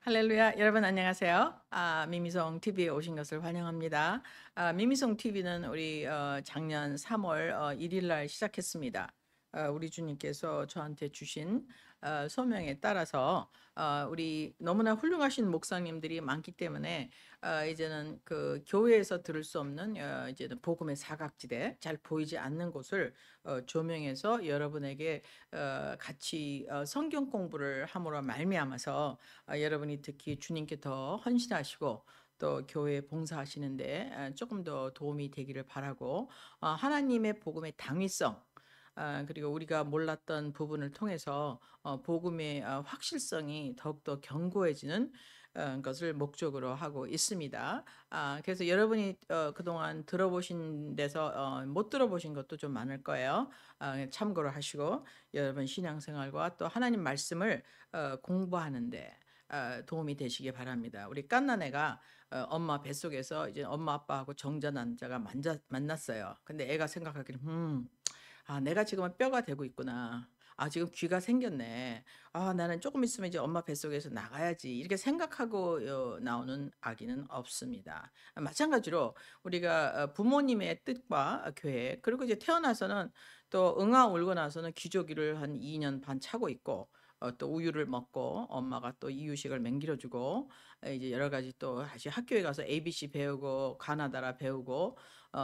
할렐루야. 여러분 안녕하세요. 미미송 TV에 오신 것을 환영합니다. 미미송 TV는 우리 작년 3월 1일 날 시작했습니다. 우리 주님께서 저한테 주신 소명에 따라서 우리 너무나 훌륭하신 목사님들이 많기 때문에 이제는 그 교회에서 들을 수 없는 이제는 복음의 사각지대, 잘 보이지 않는 곳을 조명해서 여러분에게 같이 성경 공부를 함으로 말미암아서 여러분이 특히 주님께 더 헌신하시고 또 교회 봉사하시는데 조금 더 도움이 되기를 바라고, 하나님의 복음의 당위성, 그리고 우리가 몰랐던 부분을 통해서 복음의 확실성이 더욱더 견고해지는 것을 목적으로 하고 있습니다. 그래서 여러분이 그동안 들어보신 데서 못 들어보신 것도 좀 많을 거예요. 참고를 하시고 여러분 신앙생활과 또 하나님 말씀을 공부하는데 도움이 되시기 바랍니다. 우리 갓난애가 엄마 뱃속에서 이제 엄마 아빠하고 정자 난자가 만났어요. 근데 애가 생각하기를 내가 지금은 뼈가 되고 있구나. 지금 귀가 생겼네. 나는 조금 있으면 이제 엄마 뱃속에서 나가야지. 이렇게 생각하고 나오는 아기는 없습니다. 마찬가지로 우리가 부모님의 뜻과 계획, 그리고 이제 태어나서는 또 응아 울고 나서는 기저귀를 한 2년 반 차고 있고, 또 우유를 먹고 엄마가 또 이유식을 맹길어주고, 이제 여러 가지 또 다시 학교에 가서 ABC 배우고 가나다라 배우고,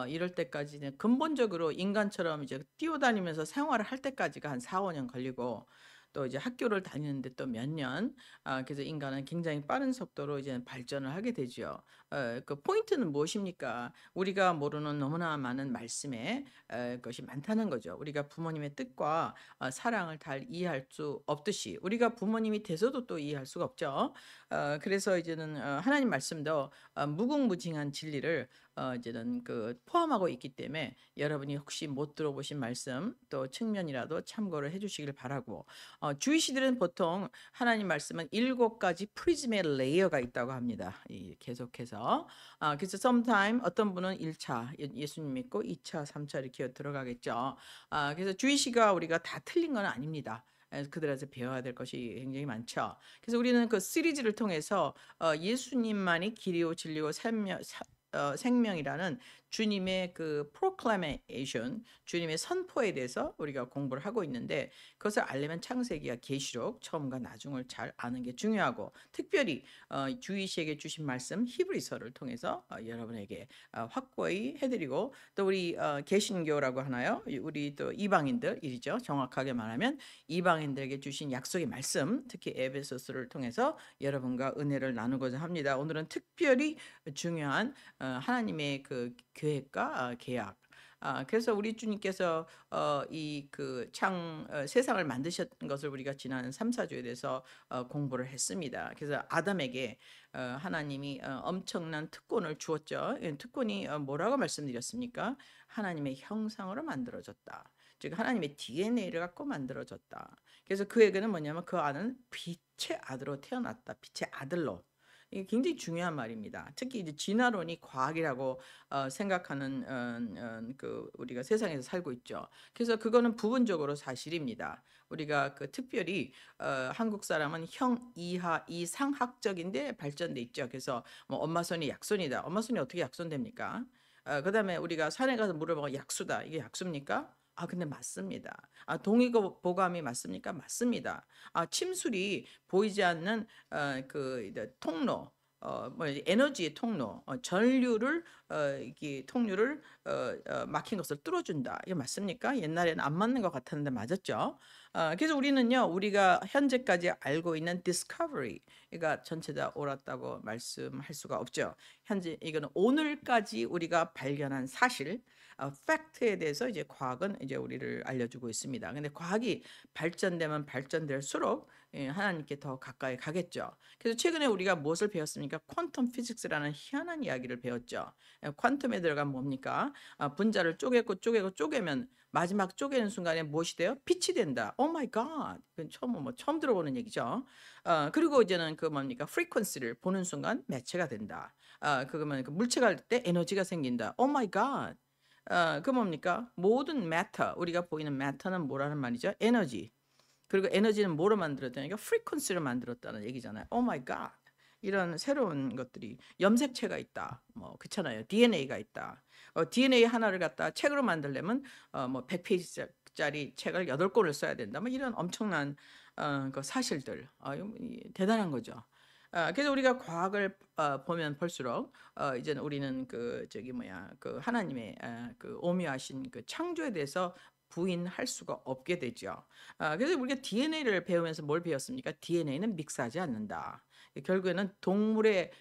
이럴 때까지는 근본적으로 인간처럼 이제 뛰어다니면서 생활을 할 때까지가 한 4, 5년 걸리고, 또 이제 학교를 다니는데 또 몇 년, 그래서 인간은 굉장히 빠른 속도로 이제 발전을 하게 되죠. 그 포인트는 무엇입니까? 우리가 모르는 너무나 많은 말씀에 것이 많다는 거죠. 우리가 부모님의 뜻과 사랑을 잘 이해할 수 없듯이 우리가 부모님이 돼서도 또 이해할 수가 없죠. 그래서 이제는 하나님 말씀도 무궁무진한 진리를 이제는 그 포함하고 있기 때문에 여러분이 혹시 못 들어보신 말씀 또 측면이라도 참고를 해주시길 바라고, 주이시들은 보통 하나님 말씀은 7가지 프리즘의 레이어가 있다고 합니다. 계속해서 그래서 sometime 어떤 분은 1차 예수님 믿고 2차, 3차 이렇게 들어가겠죠. 그래서 주이시가 우리가 다 틀린 건 아닙니다. 그들한테 배워야 될 것이 굉장히 많죠. 그래서 우리는 그 시리즈를 통해서 예수님만이 길이요 진리요 생명이라는 주님의 그 proclamation, 주님의 선포에 대해서 우리가 공부를 하고 있는데, 그것을 알려면 창세기와 계시록 처음과 나중을 잘 아는 게 중요하고, 특별히 주이시에게 주신 말씀 히브리서를 통해서 여러분에게 확고히 해드리고, 또 우리 개신교라고 하나요? 우리 또 이방인들이죠. 정확하게 말하면 이방인들에게 주신 약속의 말씀, 특히 에베소서를 통해서 여러분과 은혜를 나누고자 합니다. 오늘은 특별히 중요한 하나님의 그 계획과 계약. 그래서 우리 주님께서 이 그 세상을 만드셨던 것을 우리가 지난 3, 4주에 대해서 공부를 했습니다. 그래서 아담에게 하나님이 엄청난 특권을 주었죠. 특권이 뭐라고 말씀드렸습니까? 하나님의 형상으로 만들어졌다. 즉 하나님의 DNA를 갖고 만들어졌다. 그래서 그에게는 뭐냐면 그 아는 빛의 아들로 태어났다. 빛의 아들로. 이게 굉장히 중요한 말입니다. 특히 이제 진화론이 과학이라고 생각하는 그 우리가 세상에서 살고 있죠. 그래서 그거는 부분적으로 사실입니다. 우리가 그 특별히 한국 사람은 형 이하 이상학적인데 발전돼 있죠. 그래서 뭐 엄마 손이 약손이다. 엄마 손이 어떻게 약손됩니까? 그다음에 우리가 산에 가서 물어보면 약수다. 이게 약수입니까? 근데 맞습니다. 동의보감이 맞습니까? 맞습니다. 침술이 보이지 않는 그 통로, 뭐 에너지의 통로, 전류를 이게 통로를 막힌 것을 뚫어준다. 이게 맞습니까? 옛날에는 안 맞는 것 같았는데 맞았죠. 그래서 우리는요, 우리가 현재까지 알고 있는 discovery가 전체 다 옳았다고 말씀할 수가 없죠. 현재 이거는 오늘까지 우리가 발견한 사실, 팩트에 대해서 이제 과학은 이제 우리를 알려주고 있습니다. 근데 과학이 발전되면 발전될수록 하나님께 더 가까이 가겠죠. 그래서 최근에 우리가 무엇을 배웠습니까? 퀀텀 피직스라는 희한한 이야기를 배웠죠. 퀀텀에 들어가면 뭡니까? 분자를 쪼개면 마지막 쪼개는 순간에 무엇이 돼요? 빛이 된다. 오 마이 갓. 처음 들어보는 얘기죠. 그리고 이제는 그 뭡니까? 프리퀀시를 보는 순간 매체가 된다. 그러면 그 물체가 할 때 에너지가 생긴다. 오 마이 갓. 그 뭡니까? 모든 matter, 우리가 보이는 matter는 뭐라는 말이죠? 에너지. 그리고 에너지는 뭐로 만들었다니까? 프리퀀시를 만들었다는 얘기잖아요. 오 마이 갓. 이런 새로운 것들이 염색체가 있다. 뭐 그렇잖아요. DNA가 있다. DNA 하나를 갖다 책으로 만들려면 뭐 100페이지짜리 책을 8권을 써야 된다. 뭐 이런 엄청난 그 사실들. 대단한 거죠. 그래서 우리가 과학을 보면 볼수록 이제는 우리는 그 저기 뭐야 그 하나님의 그 오묘하신 그 창조에 대해서 부인할 수가 없게 되죠. 그래서 우리가 DNA를 배우면서 뭘 배웠습니까? DNA는 믹스하지 않는다. 결국에는 동물의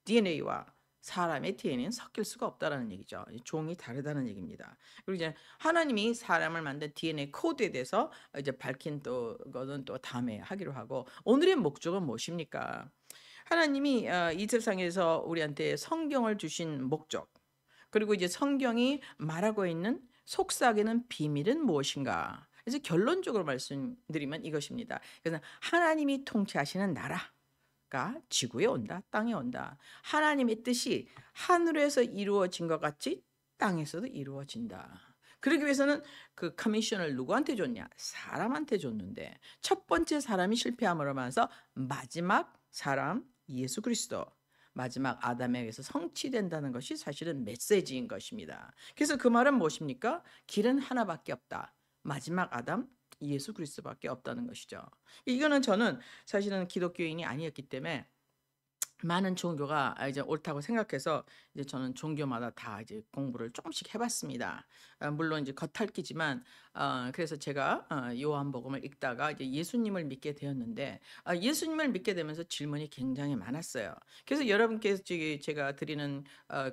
DNA와 사람의 DNA는 섞일 수가 없다라는 얘기죠. 종이 다르다는 얘기입니다. 그리고 이제 하나님이 사람을 만든 DNA 코드에 대해서 이제 밝힌 또 거는 또 다음에 하기로 하고, 오늘의 목적은 무엇입니까? 하나님이 이 세상에서 우리한테 성경을 주신 목적, 그리고 이제 성경이 말하고 있는 속삭이는 비밀은 무엇인가? 그래서 결론적으로 말씀드리면 이것입니다. 그래서 하나님이 통치하시는 나라가 지구에 온다, 땅에 온다. 하나님의 뜻이 하늘에서 이루어진 것 같이 땅에서도 이루어진다. 그러기 위해서는 그 커미션을 누구한테 줬냐? 사람한테 줬는데 첫 번째 사람이 실패함으로 말해서 마지막 사람 예수 그리스도, 마지막 아담에 의해서 성취된다는 것이 사실은 메시지인 것입니다. 그래서 그 말은 무엇입니까? 길은 하나밖에 없다. 마지막 아담 예수 그리스도밖에 없다는 것이죠. 이거는 저는 사실은 기독교인이 아니었기 때문에 많은 종교가 이제 옳다고 생각해서 이제 저는 종교마다 다 이제 공부를 조금씩 해봤습니다. 물론 이제 겉핥기지만 그래서 제가 요한복음을 읽다가 이제 예수님을 믿게 되었는데 예수님을 믿게 되면서 질문이 굉장히 많았어요. 그래서 여러분께 제가 드리는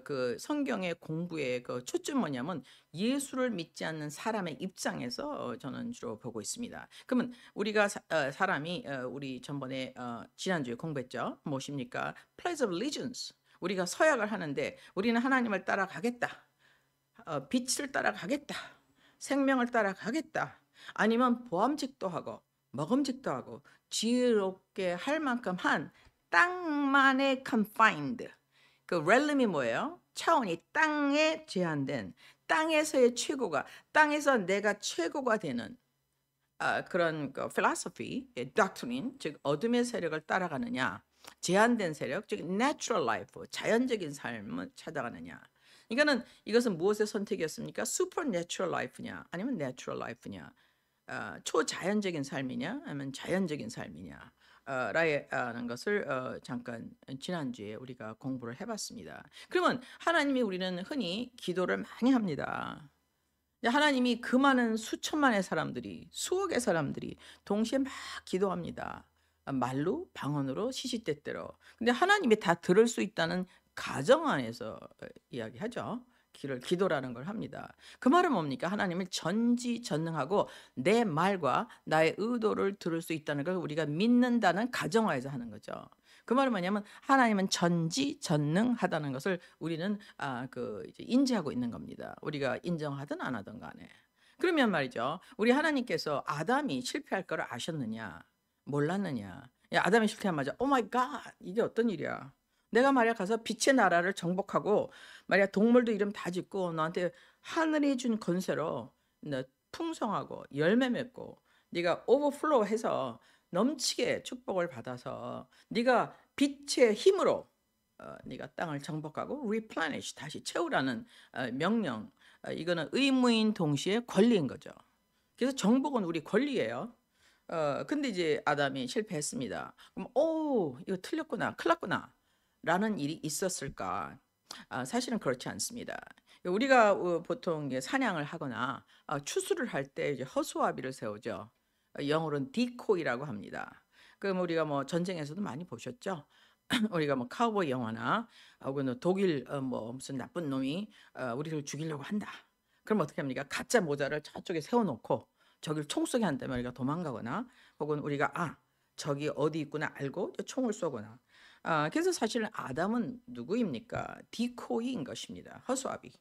그 성경의 공부의 그 초점 뭐냐면 예수를 믿지 않는 사람의 입장에서 저는 주로 보고 있습니다. 그러면 우리가 사람이 우리 전번에 지난주에 공부했죠. 무엇입니까? Pledge of Allegiance. 우리가 서약을 하는데 우리는 하나님을 따라가겠다. 빛을 따라가겠다. 생명을 따라가겠다. 아니면 보암직도 하고 먹음직도 하고 지혜롭게 할 만큼 한 땅만의 confined. 그 realm이 뭐예요? 차원이 땅에 제한된, 땅에서의 최고가, 땅에서 내가 최고가 되는 그런 그 philosophy, doctrine, 즉 어둠의 세력을 따라가느냐, 제한된 세력, 즉 natural life, 자연적인 삶을 찾아가느냐. 이것은 무엇의 선택이었습니까? supernatural life냐, 아니면 natural life냐, 초자연적인 삶이냐, 아니면 자연적인 삶이냐. 라는 것을 잠깐 지난주에 우리가 공부를 해봤습니다. 그러면 하나님이 우리는 흔히 기도를 많이 합니다. 하나님이 그 많은 수천만의 사람들이, 수억의 사람들이 동시에 막 기도합니다. 말로, 방언으로, 시시때때로. 근데 하나님이 다 들을 수 있다는 가정 안에서 이야기하죠. 기도라는 걸 합니다. 그 말은 뭡니까? 하나님을 전지전능하고 내 말과 나의 의도를 들을 수 있다는 걸 우리가 믿는다는 가정하에서 하는 거죠. 그 말은 뭐냐면 하나님은 전지전능하다는 것을 우리는 이제 인지하고 있는 겁니다. 우리가 인정하든 안 하든 간에. 그러면 말이죠. 우리 하나님께서 아담이 실패할 걸 아셨느냐? 몰랐느냐? 야, 아담이 실패하자마자 오 마이 갓, 이게 어떤 일이야? 내가 말이야 가서 빛의 나라를 정복하고 말이야 동물도 이름 다 짓고 너한테 하늘이 준 권세로 너 풍성하고 열매 맺고 네가 오버플로우해서 넘치게 축복을 받아서 네가 빛의 힘으로 네가 땅을 정복하고 replenish, 다시 채우라는 명령. 이거는 의무인 동시에 권리인 거죠. 그래서 정복은 우리 권리예요. 근데 이제 아담이 실패했습니다. 그럼 이거 틀렸구나, 큰일 났구나 라는 일이 있었을까? 사실은 그렇지 않습니다. 우리가 보통 사냥을 하거나 추수를 할 때 이제 허수아비를 세우죠. 영어로는 디코이라고 합니다. 그럼 우리가 뭐 전쟁에서도 많이 보셨죠? 우리가 뭐 카우보이 영화나 혹은 독일 뭐 무슨 나쁜 놈이 우리를 죽이려고 한다. 그럼 어떻게 합니까? 가짜 모자를 저쪽에 세워놓고 저기를 총 쏘게 한다면 우리가 도망가거나, 혹은 우리가 저기 어디 있구나 알고 총을 쏘거나. 그래서 사실은 아담은 누구입니까? 디코이인 것입니다. 허수아비.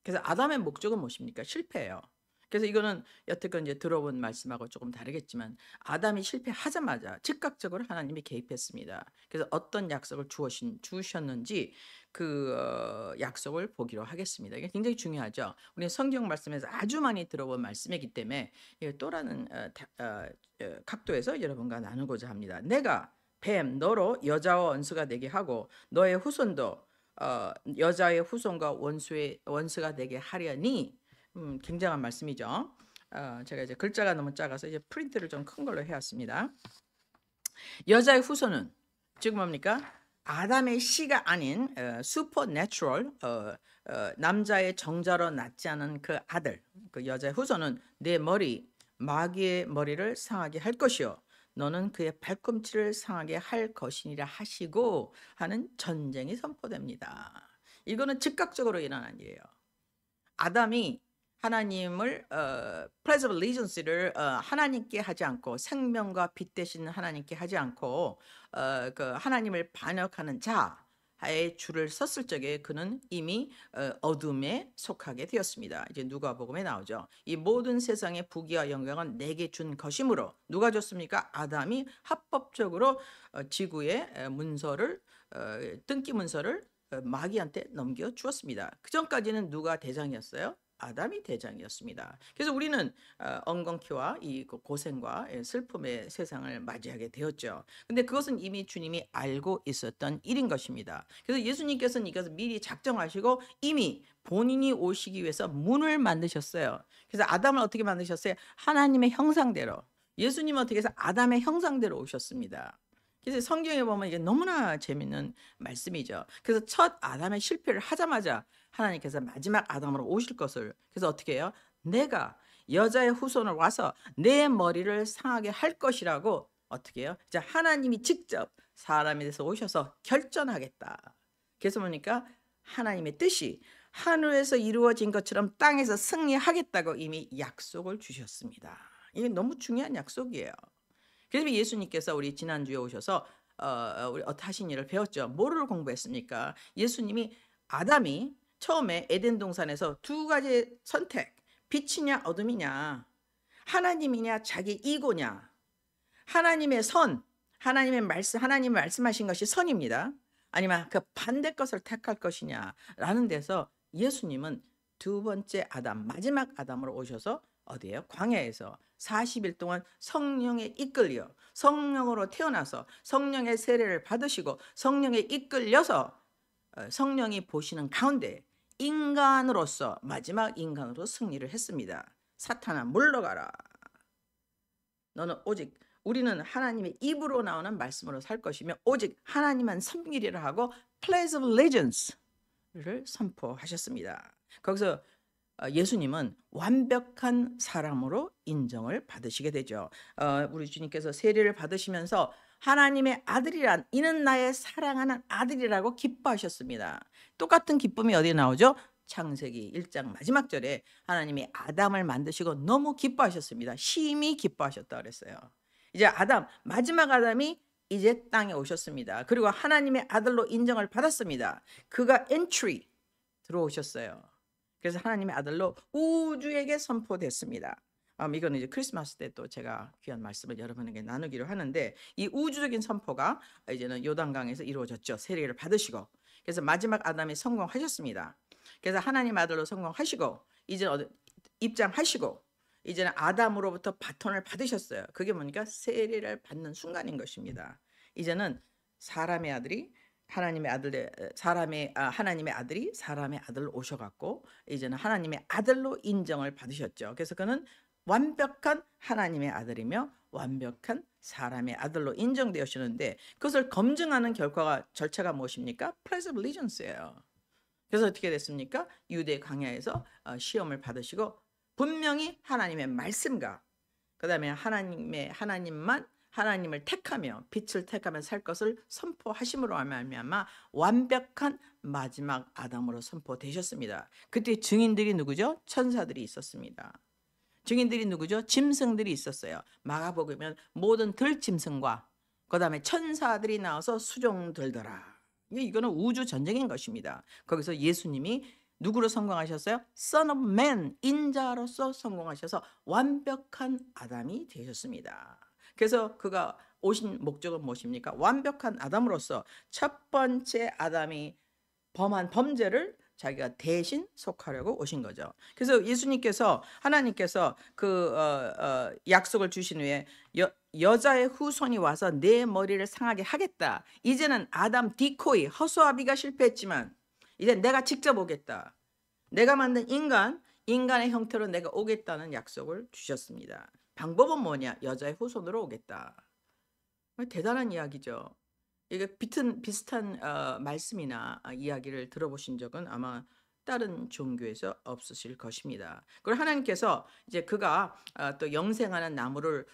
그래서 아담의 목적은 무엇입니까? 실패예요. 그래서 이거는 여태껏 이제 들어본 말씀하고 조금 다르겠지만 아담이 실패하자마자 즉각적으로 하나님이 개입했습니다. 그래서 어떤 약속을 주셨는지 그 약속을 보기로 하겠습니다. 이게 굉장히 중요하죠. 우리 성경 말씀에서 아주 많이 들어본 말씀이기 때문에 또 다른 각도에서 여러분과 나누고자 합니다. 내가 뱀 너로 여자와 원수가 되게 하고 너의 후손도 여자의 후손과 원수가 되게 하려니. 굉장한 말씀이죠. 제가 이제 글자가 너무 작아서 이제 프린트를 좀 큰 걸로 해왔습니다. 여자의 후손은 지금 뭡니까? 아담의 씨가 아닌 슈퍼내추럴 남자의 정자로 낳지 않은 그 아들, 그 여자의 후손은 내 머리 마귀의 머리를 상하게 할 것이요 너는 그의 발꿈치를 상하게 할 것이니라 하시고 하는 전쟁이 선포됩니다. 이거는 즉각적으로 일어난 일이에요. 아담이 하나님을 pledge of allegiance를 하나님께 하지 않고 생명과 빛 되신 하나님께 하지 않고 그 하나님을 반역하는 자의 줄을 섰을 적에 그는 이미 어둠에 속하게 되었습니다. 이제 누가복음에 나오죠. 이 모든 세상의 부귀와 영광은 내게 준 것이므로 누가 줬습니까? 아담이 합법적으로 지구의 문서를 등기 문서를 마귀한테 넘겨 주었습니다. 그 전까지는 누가 대장이었어요? 아담이 대장이었습니다. 그래서 우리는 엉겅퀴와 이 고생과 슬픔의 세상을 맞이하게 되었죠. 근데 그것은 이미 주님이 알고 있었던 일인 것입니다. 그래서 예수님께서는 이것을 미리 작정하시고 이미 본인이 오시기 위해서 문을 만드셨어요. 그래서 아담을 어떻게 만드셨어요? 하나님의 형상대로. 예수님은 어떻게 해서 아담의 형상대로 오셨습니다. 그래서 성경에 보면 이게 너무나 재밌는 말씀이죠. 그래서 첫 아담의 실패를 하자마자 하나님께서 마지막 아담으로 오실 것을, 그래서 어떻게 해요? 내가 여자의 후손을 와서 내 머리를 상하게 할 것이라고 어떻게 해요? 이제 하나님이 직접 사람에 대해서 오셔서 결전하겠다. 그래서 보니까 하나님의 뜻이 하늘에서 이루어진 것처럼 땅에서 승리하겠다고 이미 약속을 주셨습니다. 이게 너무 중요한 약속이에요. 그래서 예수님께서 우리 지난주에 오셔서 우리 하신 일을 배웠죠. 뭐를 공부했습니까? 예수님이 아담이 처음에 에덴 동산에서 두 가지 선택, 빛이냐 어둠이냐, 하나님이냐 자기 이고냐, 하나님의 선, 하나님이 말씀하신 것이 선입니다. 아니면 그 반대 것을 택할 것이냐라는 데서 예수님은 두 번째 아담, 마지막 아담으로 오셔서 어디에요? 광야에서 40일 동안 성령에 이끌려 성령으로 태어나서 성령의 세례를 받으시고 성령에 이끌려서 성령이 보시는 가운데 인간으로서 마지막 인간으로 승리를 했습니다. 사탄아 물러가라. 너는 오직 우리는 하나님의 입으로 나오는 말씀으로 살 것이며 오직 하나님만 섬기리라 하고 pledge of allegiance를 선포하셨습니다. 거기서 예수님은 완벽한 사람으로 인정을 받으시게 되죠. 우리 주님께서 세례를 받으시면서 하나님의 아들이란 이는 나의 사랑하는 아들이라고 기뻐하셨습니다. 똑같은 기쁨이 어디에 나오죠? 창세기 1장 마지막 절에 하나님이 아담을 만드시고 너무 기뻐하셨습니다. 심히 기뻐하셨다 그랬어요. 이제 마지막 아담이 이제 땅에 오셨습니다. 그리고 하나님의 아들로 인정을 받았습니다. 그가 엔트리 들어오셨어요. 그래서 하나님의 아들로 우주에게 선포됐습니다. 이거는 이제 크리스마스 때 또 제가 귀한 말씀을 여러분에게 나누기로 하는데 이 우주적인 선포가 이제는 요단강에서 이루어졌죠. 세례를 받으시고 그래서 마지막 아담이 성공하셨습니다. 그래서 하나님 아들로 성공하시고 이제 입장하시고 이제는 아담으로부터 바톤을 받으셨어요. 그게 뭡니까? 세례를 받는 순간인 것입니다. 이제는 사람의 아들이 하나님의 아들이 사람의 아들로 오셔갖고 이제는 하나님의 아들로 인정을 받으셨죠. 그래서 그는 완벽한 하나님의 아들이며 완벽한 사람의 아들로 인정되었는데 그것을 검증하는 절차가 무엇입니까? pledge of allegiance예요. 그래서 어떻게 됐습니까? 유대 광야에서 시험을 받으시고 분명히 하나님의 말씀과 그 다음에 하나님을 택하며 빛을 택하며 살 것을 선포하심으로 말미암아 완벽한 마지막 아담으로 선포되셨습니다. 그때 증인들이 누구죠? 천사들이 있었습니다. 증인들이 누구죠? 짐승들이 있었어요. 마가복음은 모든 들짐승과 그 다음에 천사들이 나와서 수종들더라. 이거는 우주 전쟁인 것입니다. 거기서 예수님이 누구로 성공하셨어요? Son of Man, 인자로서 성공하셔서 완벽한 아담이 되셨습니다. 그래서 그가 오신 목적은 무엇입니까? 완벽한 아담으로서 첫 번째 아담이 범한 범죄를 자기가 대신 속하려고 오신 거죠. 그래서 예수님께서 하나님께서 그 약속을 주신 후에 여자의 후손이 와서 내 머리를 상하게 하겠다. 이제는 아담 디코이 허수아비가 실패했지만 이제 내가 직접 오겠다. 내가 만든 인간의 형태로 내가 오겠다는 약속을 주셨습니다. 방법은 뭐냐? 여자의 후손으로 오겠다. 대단한 이야기죠. 이게 비슷한 말씀이나 이야기를 들어보신 적은 아마 다른 종교에서 없으실 것입니다. 그리고 하나님께서 이제 그가 또 영생하는 나무를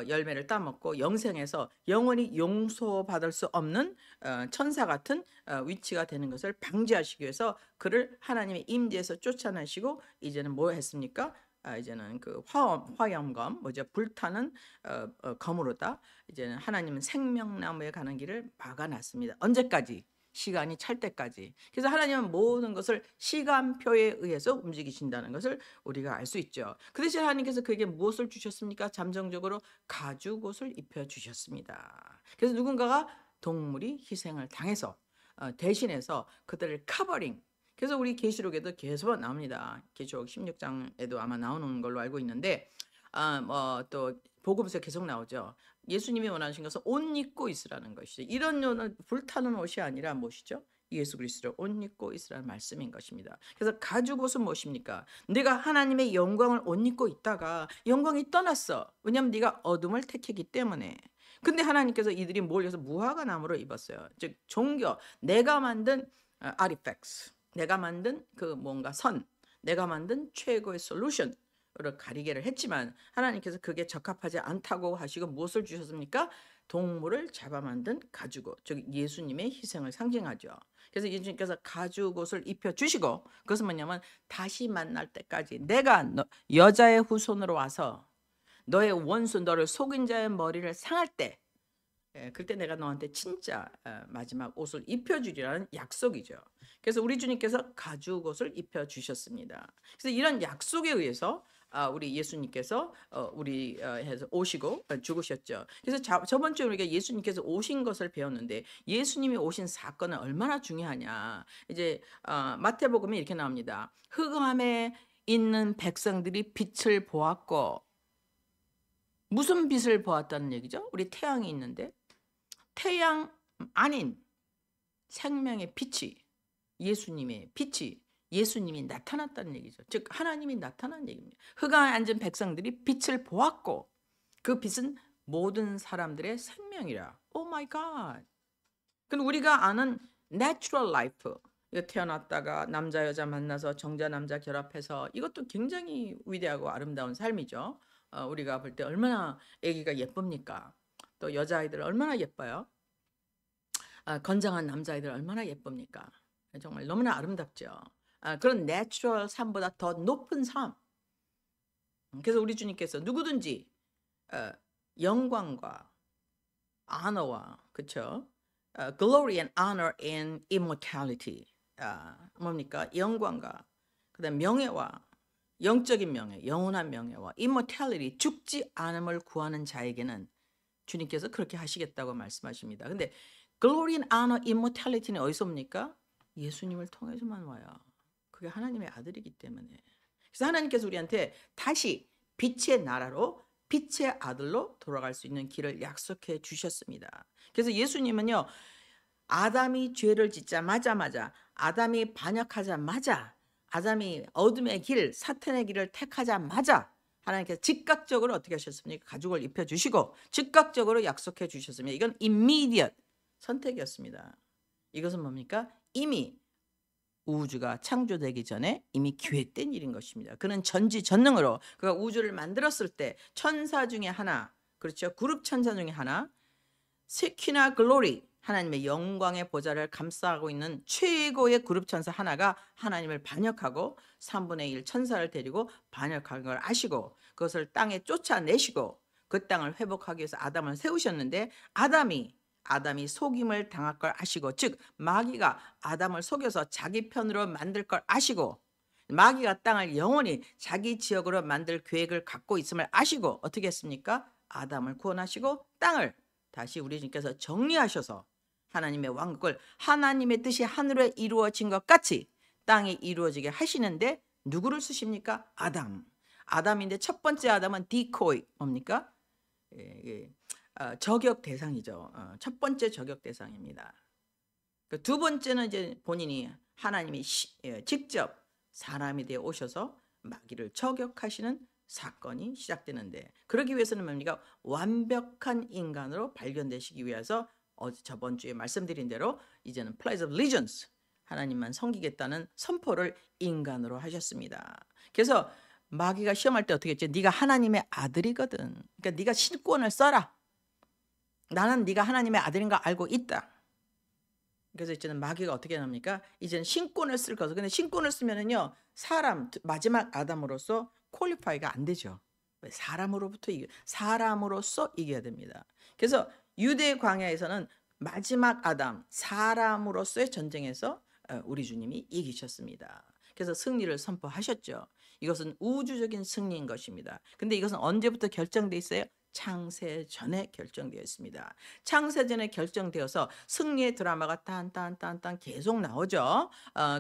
열매를 따먹고 영생해서 영원히 용서받을 수 없는 천사 같은 위치가 되는 것을 방지하시기 위해서 그를 하나님의 임재에서 쫓아내시고 이제는 뭐 했습니까? 이제는 그 화염검, 뭐죠? 불타는 검으로다. 이제는 하나님은 생명나무에 가는 길을 막아놨습니다. 언제까지? 시간이 찰 때까지. 그래서 하나님은 모든 것을 시간표에 의해서 움직이신다는 것을 우리가 알 수 있죠. 그 대신 하나님께서 그에게 무엇을 주셨습니까? 잠정적으로 가죽옷을 입혀 주셨습니다. 그래서 누군가가 동물이 희생을 당해서 대신해서 그들을 커버링. 그래서 우리 계시록에도 계속 나옵니다. 계시록 16장에도 아마 나오는 걸로 알고 있는데 뭐 또 복음서 계속 나오죠. 예수님이 원하신 것은 옷 입고 있으라는 것이죠. 이런 옷은 불타는 옷이 아니라 무엇이죠? 예수 그리스도를 옷 입고 있으라는 말씀인 것입니다. 그래서 가죽옷은 무엇입니까? 내가 하나님의 영광을 옷 입고 있다가 영광이 떠났어. 왜냐하면 네가 어둠을 택했기 때문에. 근데 하나님께서 이들이 몰려서 무화과 나무를 입었어요. 즉 종교, 내가 만든 artifacts, 내가 만든 그 뭔가 내가 만든 최고의 솔루션 를 가리개를 했지만 하나님께서 그게 적합하지 않다고 하시고 무엇을 주셨습니까? 동물을 잡아 만든 가죽옷, 즉 예수님의 희생을 상징하죠. 그래서 예수님께서 가죽옷을 입혀 주시고 그것은 뭐냐면 다시 만날 때까지 내가 여자의 후손으로 와서 너의 원수 너를 속인 자의 머리를 상할 때 그때 내가 너한테 진짜 마지막 옷을 입혀주리라는 약속이죠. 그래서 우리 주님께서 가죽옷을 입혀주셨습니다. 그래서 이런 약속에 의해서 우리 예수님께서 우리 해서 오시고 죽으셨죠. 그래서 저번 주에 우리가 예수님께서 오신 것을 배웠는데 예수님이 오신 사건은 얼마나 중요하냐. 이제 마태복음에 이렇게 나옵니다. 흑암에 있는 백성들이 빛을 보았고 무슨 빛을 보았다는 얘기죠? 우리 태양이 있는데 태양 아닌 생명의 빛이 예수님의 빛이 예수님이 나타났다는 얘기죠. 즉 하나님이 나타난 얘기입니다. 흑암에 앉은 백성들이 빛을 보았고 그 빛은 모든 사람들의 생명이라. 오 마이 갓. 그럼 우리가 아는 natural life, 태어났다가 남자 여자 만나서 정자 남자 결합해서 이것도 굉장히 위대하고 아름다운 삶이죠. 우리가 볼 때 얼마나 아기가 예쁩니까? 또 여자아이들 얼마나 예뻐요? 건장한 남자아이들 얼마나 예쁩니까? 정말 너무나 아름답죠. 그런 내추럴 삶보다 더 높은 삶. 그래서 우리 주님께서 누구든지 영광과 honor와 그렇죠? glory and honor and immortality. 뭡니까? 영광과 그다음 명예와 영적인 명예, 영원한 명예와 immortality, 죽지 않음을 구하는 자에게는 주님께서 그렇게 하시겠다고 말씀하십니다. 근데 glory and honor, immortality는 어디서 옵니까? 예수님을 통해서만 와요. 그게 하나님의 아들이기 때문에. 그래서 하나님께서 우리한테 다시 빛의 나라로 빛의 아들로 돌아갈 수 있는 길을 약속해 주셨습니다. 그래서 예수님은요. 아담이 죄를 짓자마자 아담이 반역하자마자 아담이 어둠의 길, 사탄의 길을 택하자마자 하나님께서 즉각적으로 어떻게 하셨습니까? 가죽을 입혀주시고 즉각적으로 약속해 주셨습니다. 이건 immediate 선택이었습니다. 이것은 뭡니까? 이미 우주가 창조되기 전에 이미 기획된 일인 것입니다. 그는 전지전능으로 그가 우주를 만들었을 때 천사 중에 하나, 그렇죠? 그룹 천사 중에 하나, 세키나 글로리, 하나님의 영광의 보좌를 감싸고 있는 최고의 그룹 천사 하나가 하나님을 반역하고 3분의 1 천사를 데리고 반역한 걸 아시고 그것을 땅에 쫓아내시고 그 땅을 회복하기 위해서 아담을 세우셨는데 아담이 속임을 당할 걸 아시고, 즉 마귀가 아담을 속여서 자기 편으로 만들 걸 아시고 마귀가 땅을 영원히 자기 지역으로 만들 계획을 갖고 있음을 아시고 어떻게 했습니까? 아담을 구원하시고 땅을 다시 우리 주님께서 정리하셔서 하나님의 왕국을 하나님의 뜻이 하늘에 이루어진 것 같이 땅이 이루어지게 하시는데 누구를 쓰십니까? 아담. 아담인데 첫 번째 아담은 디코이 뭡니까? 저격 대상이죠. 첫 번째 저격 대상입니다. 두 번째는 이제 본인이 하나님이 직접 사람이 되어 오셔서 마귀를 저격하시는 사건이 시작되는데, 그러기 위해서는 뭡니까? 완벽한 인간으로 발견되시기 위해서 저번 주에 말씀드린 대로 이제는 Pledge of Allegiance, 하나님만 섬기겠다는 선포를 인간으로 하셨습니다. 그래서 마귀가 시험할 때 어떻게 했죠? 네가 하나님의 아들이거든. 그러니까 네가 신권을 써라. 나는 네가 하나님의 아들인 거 알고 있다. 그래서 이제는 마귀가 어떻게 합니까? 이제는 신권을 쓸 거죠. 근데 신권을 쓰면은요, 사람 마지막 아담으로서 퀄리파이가 안 되죠. 사람으로서 이겨야 됩니다. 그래서 유대 광야에서는 마지막 아담, 사람으로서의 전쟁에서 우리 주님이 이기셨습니다. 그래서 승리를 선포하셨죠. 이것은 우주적인 승리인 것입니다. 근데 이것은 언제부터 결정돼 있어요? 창세 전에 결정되어 있습니다. 창세 전에 결정되어서 승리의 드라마가 딴딴딴딴 계속 나오죠.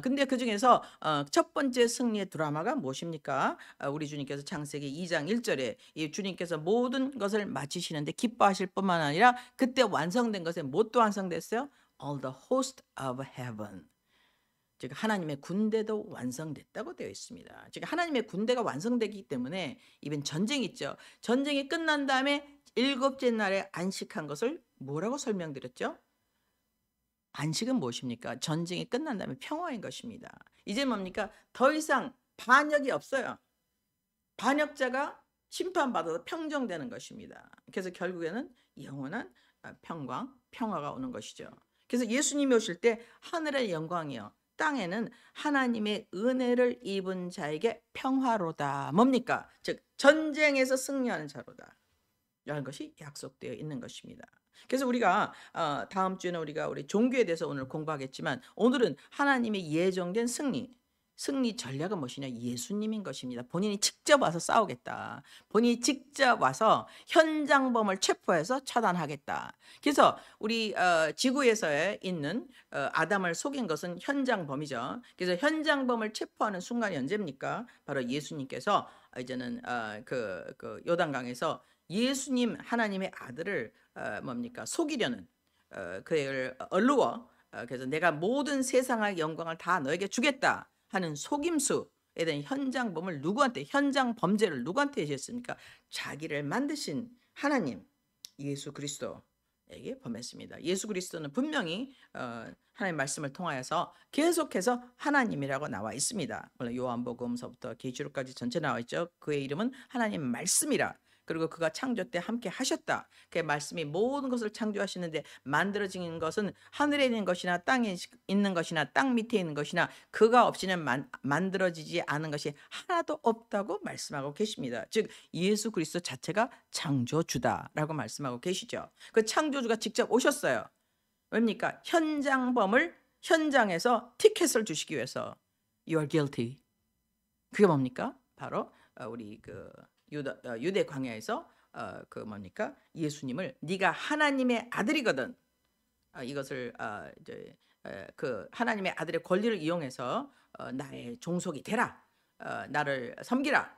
근데 그 중에서 첫 번째 승리의 드라마가 무엇입니까? 우리 주님께서 창세기 2장 1절에 이 주님께서 모든 것을 마치시는데 기뻐하실 뿐만 아니라 그때 완성된 것에 뭣도 완성됐어요? All the host of heaven. 즉 하나님의 군대도 완성됐다고 되어 있습니다. 즉 하나님의 군대가 완성되기 때문에 이번 전쟁이 있죠. 전쟁이 끝난 다음에 일곱째 날에 안식한 것을 뭐라고 설명드렸죠? 안식은 무엇입니까? 전쟁이 끝난 다음에 평화인 것입니다. 이제 뭡니까? 더 이상 반역이 없어요. 반역자가 심판받아서 평정되는 것입니다. 그래서 결국에는 영원한 평화가 오는 것이죠. 그래서 예수님이 오실 때 하늘의 영광이요, 땅에는 하나님의 은혜를 입은 자에게 평화로다. 뭡니까? 즉 전쟁에서 승리하는 자로다. 라는 것이 약속되어 있는 것입니다. 그래서 우리가 다음 주에는 우리 종교에 대해서 오늘 공부하겠지만, 오늘은 하나님의 예정된 승리 전략은 무엇이냐? 예수님인 것입니다. 본인이 직접 와서 싸우겠다. 본인이 직접 와서 현장범을 체포해서 처단하겠다. 그래서 우리 지구에서 있는 아담을 속인 것은 현장범이죠. 그래서 현장범을 체포하는 순간이 언제입니까? 바로 예수님께서 이제는 그 요단강에서 예수님 하나님의 아들을 뭡니까? 속이려는 그를 얼루어, 그래서 내가 모든 세상의 영광을 다 너에게 주겠다 하는 속임수에 대한 현장범을 현장 범죄를 누구한테 하셨습니까? 자기를 만드신 하나님 예수 그리스도에게 범했습니다. 예수 그리스도는 분명히 하나님 말씀을 통하여서 계속해서 하나님이라고 나와 있습니다. 물론 요한복음서부터 계시록까지 전체 나와 있죠. 그의 이름은 하나님 말씀이라. 그리고 그가 창조 때 함께 하셨다. 그의 말씀이 모든 것을 창조하시는데 만들어진 것은 하늘에 있는 것이나 땅에 있는 것이나 땅 밑에 있는 것이나 그가 없이는 만들어지지 않은 것이 하나도 없다고 말씀하고 계십니다. 즉 예수 그리스도 자체가 창조주다라고 말씀하고 계시죠. 그 창조주가 직접 오셨어요. 왜입니까? 현장범을 현장에서 티켓을 주시기 위해서 You are guilty. 그게 뭡니까? 바로 우리 유대 광야에서 뭡니까? 예수님을 네가 하나님의 아들이거든. 이것을 이제 그 하나님의 아들의 권리를 이용해서 나의 종속이 되라. 나를 섬기라.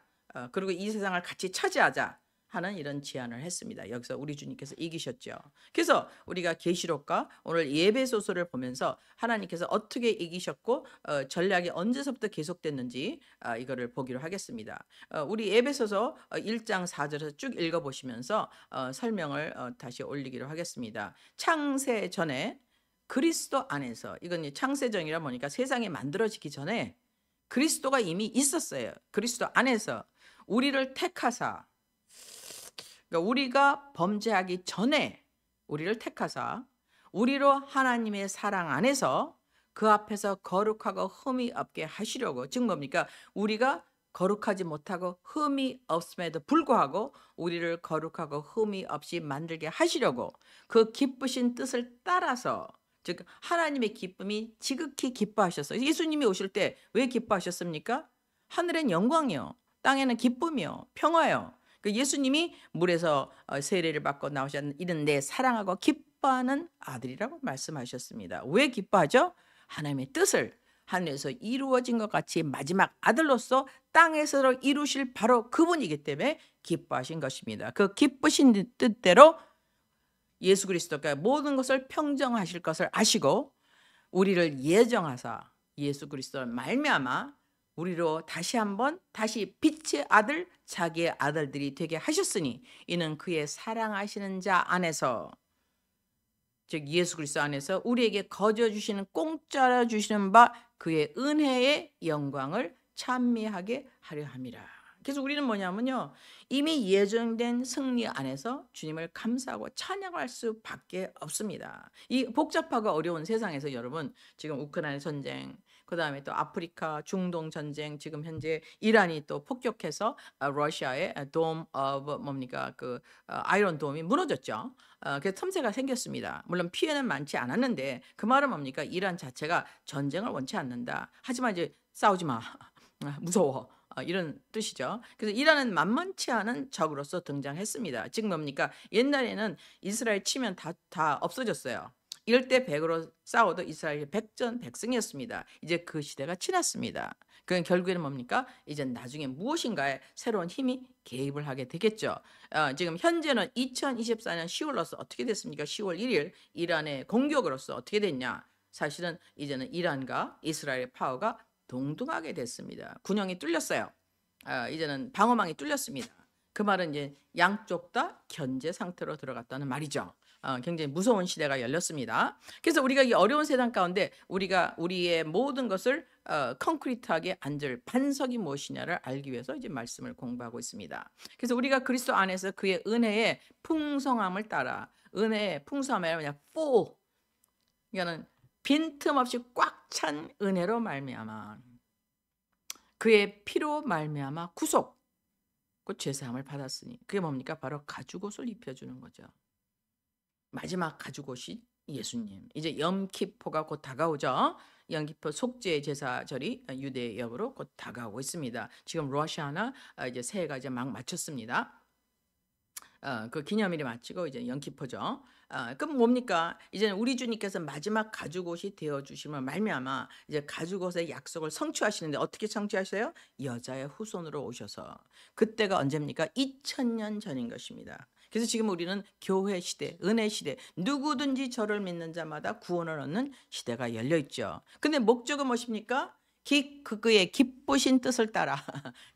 그리고 이 세상을 같이 차지하자 하는 이런 제안을 했습니다. 여기서 우리 주님께서 이기셨죠. 그래서 우리가 계시록과 오늘 예배소서를 보면서 하나님께서 어떻게 이기셨고 전략이 언제서부터 계속됐는지 이거를 보기로 하겠습니다. 우리 예배소서 1장 4절에서 쭉 읽어보시면서 설명을 다시 올리기로 하겠습니다. 창세 전에 그리스도 안에서, 이건 창세전이라 보니까 세상이 만들어지기 전에 그리스도가 이미 있었어요. 그리스도 안에서 우리를 택하사, 그러니까 우리가 범죄하기 전에 우리를 택하사 우리로 하나님의 사랑 안에서 그 앞에서 거룩하고 흠이 없게 하시려고, 즉 뭡니까? 우리가 거룩하지 못하고 흠이 없음에도 불구하고 우리를 거룩하고 흠이 없이 만들게 하시려고 그 기쁘신 뜻을 따라서, 즉 하나님의 기쁨이 지극히 기뻐하셨어요. 예수님이 오실 때 왜 기뻐하셨습니까? 하늘엔 영광이요, 땅에는 기쁨이요, 평화요. 그 예수님이 물에서 세례를 받고 나오셨는 이는 내 사랑하고 기뻐하는 아들이라고 말씀하셨습니다. 왜 기뻐하죠? 하나님의 뜻을 하늘에서 이루어진 것 같이 마지막 아들로서 땅에서 이루실 바로 그분이기 때문에 기뻐하신 것입니다. 그 기쁘신 뜻대로 예수 그리스도가 모든 것을 평정하실 것을 아시고 우리를 예정하사 예수 그리스도를 말미암아 우리로 다시 한번 다시 빛의 아들 자기의 아들들이 되게 하셨으니 이는 그의 사랑하시는 자 안에서 즉 예수 그리스도 안에서 우리에게 거저 주시는 공짜로 주시는 바 그의 은혜의 영광을 찬미하게 하려 함이라. 그래서 우리는 뭐냐면요, 이미 예정된 승리 안에서 주님을 감사하고 찬양할 수밖에 없습니다. 이 복잡하고 어려운 세상에서 여러분, 지금 우크라이나 전쟁, 그 다음에 또 아프리카 중동 전쟁, 지금 현재 이란이 또 폭격해서 러시아의 돔 오브 뭡니까 그 아이론 돔이 무너졌죠. 그래서 틈새가 생겼습니다. 물론 피해는 많지 않았는데 그 말은 뭡니까? 이란 자체가 전쟁을 원치 않는다. 하지만 이제 싸우지 마. 무서워. 이런 뜻이죠. 그래서 이란은 만만치 않은 적으로서 등장했습니다. 즉 뭡니까? 옛날에는 이스라엘 치면 다 없어졌어요. 1대 100으로 싸워도 이스라엘이 백전백승이었습니다. 이제 그 시대가 지났습니다. 그건 결국에는 뭡니까? 이제 나중에 무엇인가에 새로운 힘이 개입을 하게 되겠죠. 지금 현재는 2024년 10월로서 어떻게 됐습니까? 10월 1일 이란의 공격으로서 어떻게 됐냐? 사실은 이제는 이란과 이스라엘의 파워가 동등하게 됐습니다. 군영이 뚫렸어요. 이제는 방어망이 뚫렸습니다. 그 말은 이제 양쪽 다 견제 상태로 들어갔다는 말이죠. 굉장히 무서운 시대가 열렸습니다. 그래서 우리가 이 어려운 세상 가운데 우리가 우리의 모든 것을 콘크리트하게 앉을 반석이 무엇이냐를 알기 위해서 이제 말씀을 공부하고 있습니다. 그래서 우리가 그리스도 안에서 그의 은혜의 풍성함을 따라 은혜의 풍성함이 그냥 full, 이거는 빈틈없이 꽉 찬 은혜로 말미암아 그의 피로 말미암아 구속, 그 죄사함을 받았으니 그게 뭡니까? 바로 가죽옷을 입혀주는 거죠. 마지막 가죽옷이 예수님. 이제 염키포가 곧 다가오죠. 염키포 속죄 제사절이 유대역으로 곧 다가오고 있습니다. 지금 러시아나 이제 새해가 이제 막 마쳤습니다. 그 기념일이 마치고 이제 염키포죠. 그럼 뭡니까? 이제 우리 주님께서 마지막 가죽옷이 되어 주시면 말미암아 이제 가죽옷의 약속을 성취하시는데 어떻게 성취하셔요? 여자의 후손으로 오셔서. 그때가 언제입니까? 2000년 전인 것입니다. 그래서 지금 우리는 교회 시대, 은혜 시대, 누구든지 저를 믿는 자마다 구원을 얻는 시대가 열려 있죠. 근데 목적은 무엇입니까? 그의 기쁘신 뜻을 따라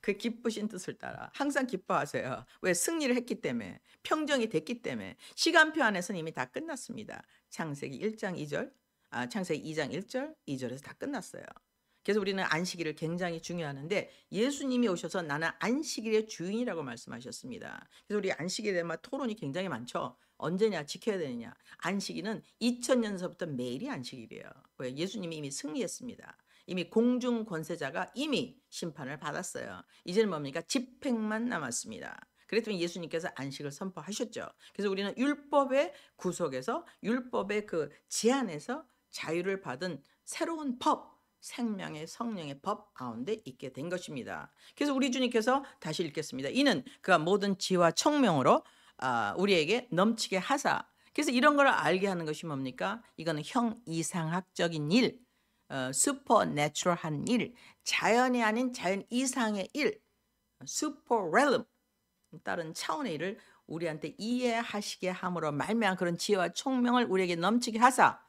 그 기쁘신 뜻을 따라 항상 기뻐하세요. 왜? 승리를 했기 때문에, 평정이 됐기 때문에. 시간표 안에서는 이미 다 끝났습니다. 창세기 1장 2절, 창세기 2장 1절, 2절에서 다 끝났어요. 그래서 우리는 안식일을 굉장히 중요하는데 예수님이 오셔서 나는 안식일의 주인이라고 말씀하셨습니다. 그래서 우리 안식일에 대한 토론이 굉장히 많죠. 언제냐 지켜야 되느냐. 안식일은 2000년서부터 매일이 안식일이에요. 왜? 예수님이 이미 승리했습니다. 이미 공중 권세자가 이미 심판을 받았어요. 이제는 뭡니까? 집행만 남았습니다. 그랬더니 예수님께서 안식을 선포하셨죠. 그래서 우리는 율법의 구속에서 율법의 그 제한에서 자유를 받은 새로운 법, 생명의 성령의 법 가운데 있게 된 것입니다. 그래서 우리 주님께서 다시 읽겠습니다. 이는 그가 모든 지와 청명으로 우리에게 넘치게 하사. 그래서 이런 걸 알게 하는 것이 뭡니까? 이거는 형이상학적인 일, 슈퍼내추럴한 일, 자연이 아닌 자연 이상의 일, 슈퍼렐름, 다른 차원의 일을 우리한테 이해하시게 함으로 말미암아 그런 지혜와 총명을 우리에게 넘치게 하사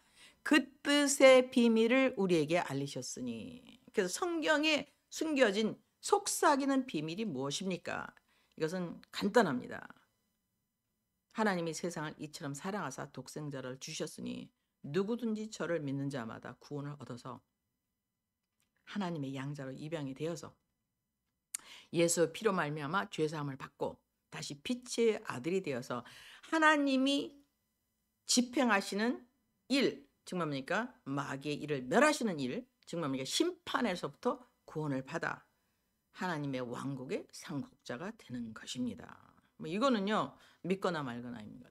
그 뜻의 비밀을 우리에게 알리셨으니. 그래서 성경에 숨겨진 속삭이는 비밀이 무엇입니까? 이것은 간단합니다. 하나님이 세상을 이처럼 사랑하사 독생자를 주셨으니 누구든지 저를 믿는 자마다 구원을 얻어서 하나님의 양자로 입양이 되어서 예수의 피로 말미암아 죄사함을 받고 다시 빛의 아들이 되어서 하나님이 집행하시는 일, 즉 뭡니까? 마귀의 일을 멸하시는 일, 즉 뭡니까? 심판에서부터 구원을 받아 하나님의 왕국의 상속자가 되는 것입니다. 이거는요 믿거나 말거나입니다.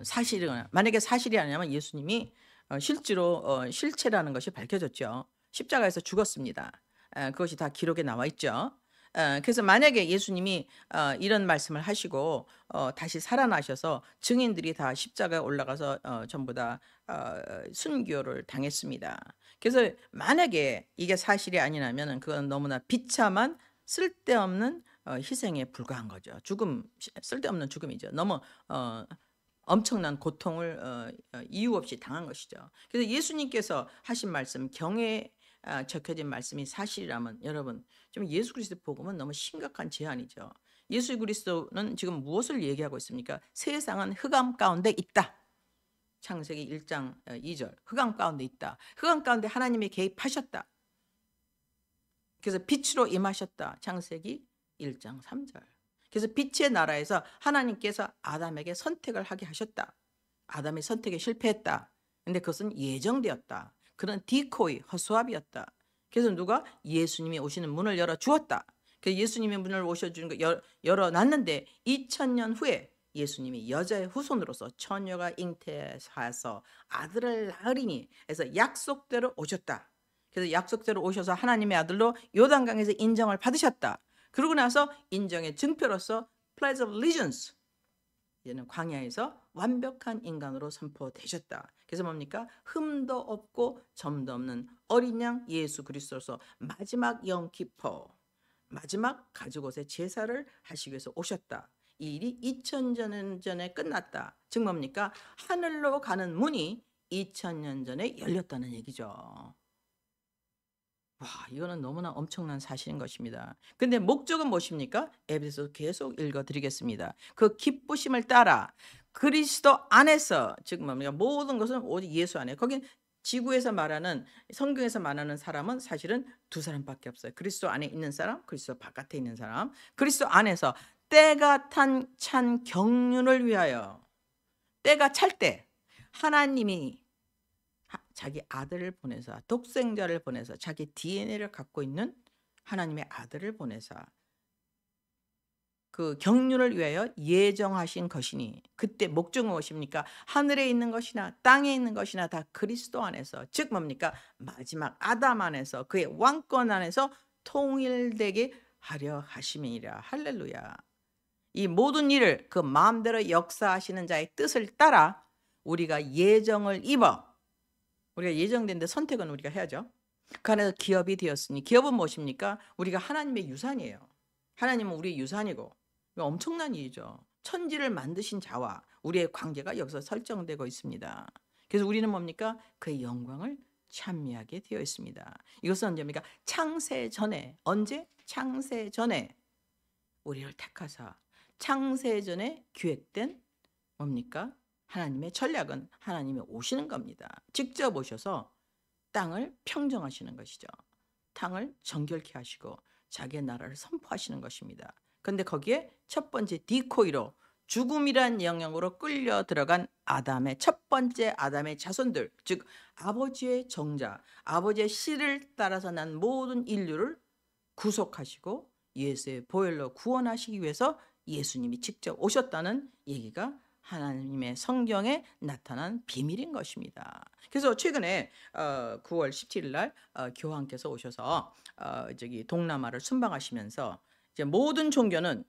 사실이거나, 만약에 사실이 아니라면 예수님이 실제로 실체라는 것이 밝혀졌죠. 십자가에서 죽었습니다. 그것이 다 기록에 나와 있죠. 그래서 만약에 예수님이 이런 말씀을 하시고 다시 살아나셔서 증인들이 다 십자가에 올라가서 전부 다 순교를 당했습니다. 그래서 만약에 이게 사실이 아니라면은 그건 너무나 비참한 쓸데없는 희생에 불과한 거죠. 쓸데없는 죽음이죠. 너무 어 엄청난 고통을 이유 없이 당한 것이죠. 그래서 예수님께서 하신 말씀, 경에 적혀진 말씀이 사실이라면 여러분, 좀 예수 그리스도 복음은 너무 심각한 제안이죠. 예수 그리스도는 지금 무엇을 얘기하고 있습니까? 세상은 흑암 가운데 있다. 창세기 1장 2절. 흑암 가운데 있다. 흑암 가운데 하나님이 개입하셨다. 그래서 빛으로 임하셨다. 창세기 1장 3절. 그래서 빛의 나라에서 하나님께서 아담에게 선택을 하게 하셨다. 아담의 선택에 실패했다. 근데 그것은 예정되었다. 그런 디코이, 허수아비였다. 그래서 누가? 예수님이 오시는 문을 열어주었다. 그래서 예수님의 문을 오셔주는 거 열어놨는데 2000년 후에 예수님이 여자의 후손으로서 처녀가 잉태하여서 아들을 낳으리니 해서 약속대로 오셨다. 그래서 약속대로 오셔서 하나님의 아들로 요단강에서 인정을 받으셨다. 그러고 나서 인정의 증표로서 Pledge of Allegiance, 이제는 광야에서 완벽한 인간으로 선포되셨다. 그래서 뭡니까? 흠도 없고 점도 없는 어린 양 예수 그리스도로서 마지막 영키퍼, 마지막 가죽옷의 제사를 하시기 위해서 오셨다. 이 일이 2000년 전에 끝났다. 즉 뭡니까? 하늘로 가는 문이 2000년 전에 열렸다는 얘기죠. 와, 이거는 너무나 엄청난 사실인 것입니다. 근데 목적은 무엇입니까? 에베소서 계속 읽어드리겠습니다. 그 기쁘심을 따라 그리스도 안에서, 즉 뭡니까? 모든 것은 오직 예수 안에. 거긴 지구에서 말하는, 성경에서 말하는 사람은 사실은 두 사람밖에 없어요. 그리스도 안에 있는 사람, 그리스도 바깥에 있는 사람. 그리스도 안에서 때가 찬 경륜을 위하여, 때가 찰 때 하나님이 자기 아들을 보내서, 독생자를 보내서, 자기 DNA를 갖고 있는 하나님의 아들을 보내서 그 경륜을 위하여 예정하신 것이니, 그때 목적은 무엇입니까? 하늘에 있는 것이나 땅에 있는 것이나 다 그리스도 안에서, 즉 뭡니까? 마지막 아담 안에서, 그의 왕권 안에서 통일되게 하려 하심이니라. 할렐루야. 이 모든 일을 그 마음대로 역사하시는 자의 뜻을 따라 우리가 예정을 입어, 우리가 예정된데 선택은 우리가 해야죠. 그 안에서 기업이 되었으니, 기업은 무엇입니까? 우리가 하나님의 유산이에요. 하나님은 우리의 유산이고, 이거 엄청난 일이죠. 천지를 만드신 자와 우리의 관계가 여기서 설정되고 있습니다. 그래서 우리는 뭡니까? 그의 영광을 찬미하게 되어 있습니다. 이것은 언제입니까? 창세 전에. 언제? 창세 전에 우리를 택하사 창세 전에 기획된 뭡니까? 하나님의 전략은 하나님이 오시는 겁니다. 직접 오셔서 땅을 평정하시는 것이죠. 땅을 정결케 하시고 자기의 나라를 선포하시는 것입니다. 그런데 거기에 첫 번째 디코이로 죽음이란 영역으로 끌려 들어간 아담의 첫 번째 아담의 자손들, 즉 아버지의 정자, 아버지의 씨를 따라서 난 모든 인류를 구속하시고 예수의 보혈로 구원하시기 위해서 예수님이 직접 오셨다는 얘기가 하나님의 성경에 나타난 비밀인 것입니다. 그래서 최근에 9월 17일 날 교황께서 오셔서 저기 동남아를 순방하시면서 이제 모든 종교는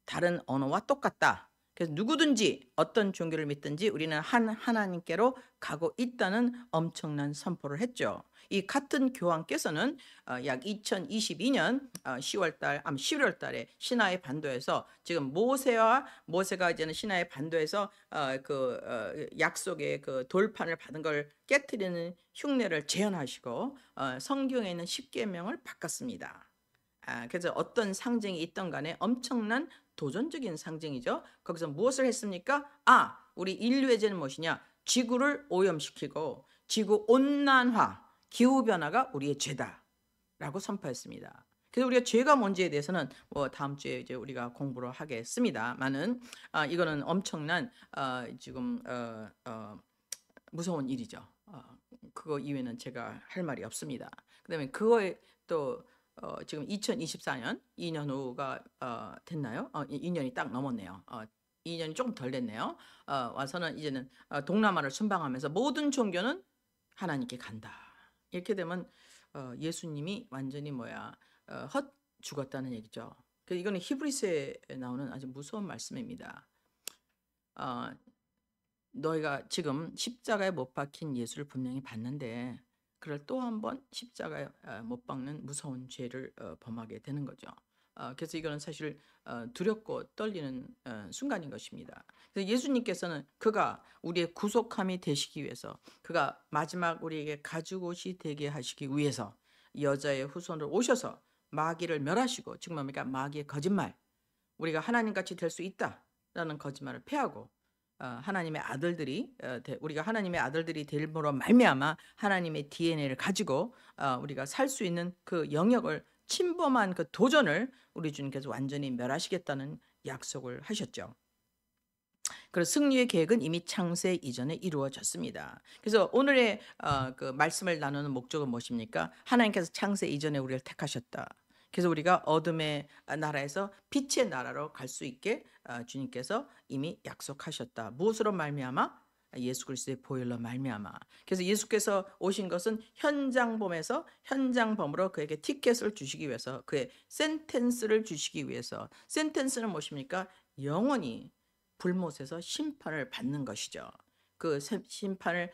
다른 언어와 똑같다. 그래서 누구든지 어떤 종교를 믿든지 우리는 한 하나님께로 가고 있다는 엄청난 선포를 했죠. 이 같은 교황께서는 약 2022년 11월 달에 시나이 반도에서 지금 모세가 이제는 시나이 반도에서 약속의 그 돌판을 받은 걸 깨뜨리는 흉내를 재현하시고 성경에 있는 10계명을 바꿨습니다. 그래서 어떤 상징이 있던 간에 엄청난 도전적인 상징이죠. 거기서 무엇을 했습니까? 우리 인류의 죄는 무엇이냐? 지구를 오염시키고 지구 온난화, 기후변화가 우리의 죄다라고 선포했습니다. 그래서 우리가 죄가 뭔지에 대해서는 다음 주에 이제 우리가 공부를 하겠습니다만은 이거는 엄청난 지금 무서운 일이죠. 그거 이외에는 제가 할 말이 없습니다. 그다음에 그거에 또 지금 2024년 2년 후가 됐나요? 2년이 딱 넘었네요. 2년이 조금 덜 됐네요. 와서는 이제는 동남아를 순방하면서 모든 종교는 하나님께 간다. 이렇게 되면 예수님이 완전히 헛 죽었다는 얘기죠. 그래서 이거는 히브리서에 나오는 아주 무서운 말씀입니다. 너희가 지금 십자가에 못 박힌 예수를 분명히 봤는데 그를 또 한 번 십자가에 못 박는 무서운 죄를 범하게 되는 거죠. 그래서 이거는 사실 두렵고 떨리는 순간인 것입니다. 그래서 예수님께서는 그가 우리의 구속함이 되시기 위해서, 그가 마지막 우리에게 가죽옷이 되게 하시기 위해서 여자의 후손으로 오셔서 마귀를 멸하시고, 지금 뭡니까? 마귀의 거짓말, 우리가 하나님같이 될 수 있다라는 거짓말을 패하고 하나님의 아들들이 우리가 하나님의 아들들이 됨으로 말미암아 하나님의 DNA를 가지고 우리가 살 수 있는 그 영역을 침범한 그 도전을 우리 주님께서 완전히 멸하시겠다는 약속을 하셨죠. 그래서 승리의 계획은 이미 창세 이전에 이루어졌습니다. 그래서 오늘의 그 말씀을 나누는 목적은 무엇입니까? 하나님께서 창세 이전에 우리를 택하셨다. 그래서 우리가 어둠의 나라에서 빛의 나라로 갈 수 있게 주님께서 이미 약속하셨다. 무엇으로 말미암아? 예수 그리스도의 보혈로 말미암아. 그래서 예수께서 오신 것은 현장범에서 현장범으로 그에게 티켓을 주시기 위해서, 그의 센텐스를 주시기 위해서. 센텐스는 무엇입니까? 영원히 불못에서 심판을 받는 것이죠. 그 심판을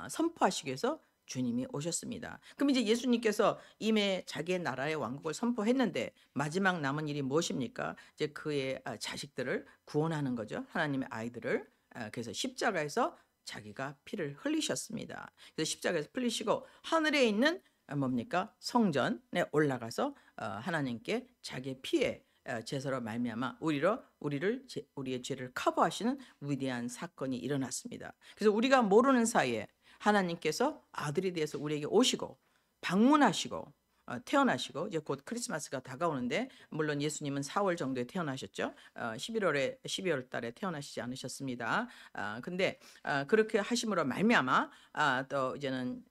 선포하시기 위해서 주님이 오셨습니다. 그럼 이제 예수님께서 이미 자기의 나라의 왕국을 선포했는데 마지막 남은 일이 무엇입니까? 이제 그의 자식들을 구원하는 거죠. 하나님의 아이들을. 그래서 십자가에서 자기가 피를 흘리셨습니다. 그래서 십자가에서 흘리시고 하늘에 있는 뭡니까? 성전에 올라가서 하나님께 자기의 피에 제사로 말미암아 우리의 죄를 커버하시는 위대한 사건이 일어났습니다. 그래서 우리가 모르는 사이에 하나님께서 아들이 되어서 우리에게 오시고 방문하시고 태어나시고, 이제 곧 크리스마스가 다가오는데, 물론 예수님은 4월 정도에 태어나셨죠. 12월 달에 태어나시지 않으셨습니다. 근데 그렇게 하심으로 말미암아 또 이제는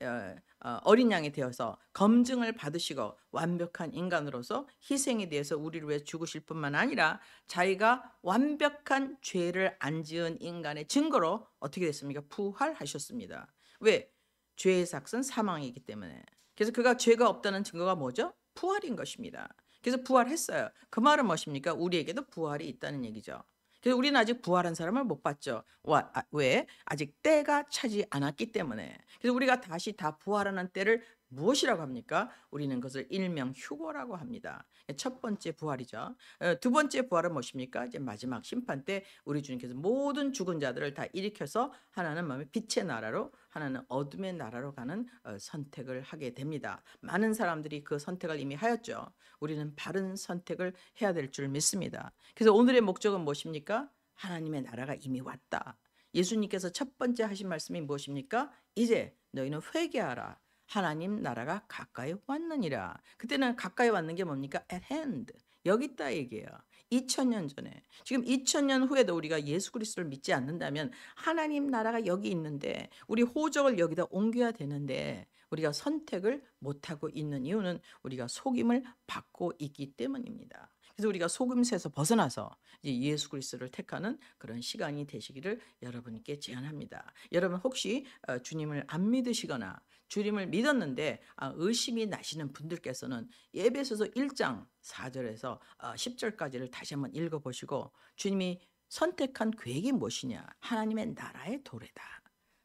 어린 양이 되어서 검증을 받으시고 완벽한 인간으로서 희생에 대해서 우리를 위해 죽으실 뿐만 아니라 자기가 완벽한 죄를 안 지은 인간의 증거로 어떻게 됐습니까? 부활하셨습니다. 왜? 죄의 삭은 사망이기 때문에. 그래서 그가 죄가 없다는 증거가 뭐죠? 부활인 것입니다. 그래서 부활했어요. 그 말은 무엇입니까? 우리에게도 부활이 있다는 얘기죠. 그래서 우리는 아직 부활한 사람을 못 봤죠. 왜? 아직 때가 차지 않았기 때문에. 그래서 우리가 다시 다 부활하는 때를 무엇이라고 합니까? 우리는 그것을 일명 휴거라고 합니다. 첫 번째 부활이죠. 두 번째 부활은 무엇입니까? 이제 마지막 심판 때 우리 주님께서 모든 죽은 자들을 다 일으켜서 하나는 마음의 빛의 나라로, 하나는 어둠의 나라로 가는 선택을 하게 됩니다. 많은 사람들이 그 선택을 이미 하였죠. 우리는 바른 선택을 해야 될 줄 믿습니다. 그래서 오늘의 목적은 무엇입니까? 하나님의 나라가 이미 왔다. 예수님께서 첫 번째 하신 말씀이 무엇입니까? 이제 너희는 회개하라. 하나님 나라가 가까이 왔느니라. 그때는 가까이 왔는 게 뭡니까? at hand. 여기 있다 얘기예요. 2000년 전에. 지금 2000년 후에도 우리가 예수 그리스도를 믿지 않는다면 하나님 나라가 여기 있는데 우리 호적을 여기다 옮겨야 되는데 우리가 선택을 못하고 있는 이유는 우리가 속임을 받고 있기 때문입니다. 그래서 우리가 속임새에서 벗어나서 이제 예수 그리스도를 택하는 그런 시간이 되시기를 여러분께 제안합니다. 여러분 혹시 주님을 안 믿으시거나 주님을 믿었는데 의심이 나시는 분들께서는 에베소서 1장 4절에서 10절까지를 다시 한번 읽어보시고, 주님이 선택한 계획이 무엇이냐? 하나님의 나라의 도래다.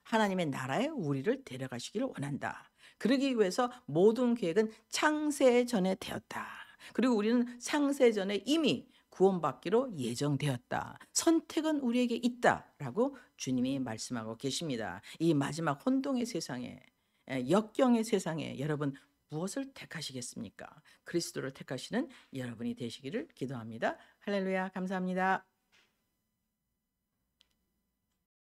하나님의 나라에 우리를 데려가시기를 원한다. 그러기 위해서 모든 계획은 창세 전에 되었다. 그리고 우리는 창세 전에 이미 구원받기로 예정되었다. 선택은 우리에게 있다라고 주님이 말씀하고 계십니다. 이 마지막 혼동의 세상에, 역경의 세상에 여러분 무엇을 택하시겠습니까? 그리스도를 택하시는 여러분이 되시기를 기도합니다. 할렐루야, 감사합니다.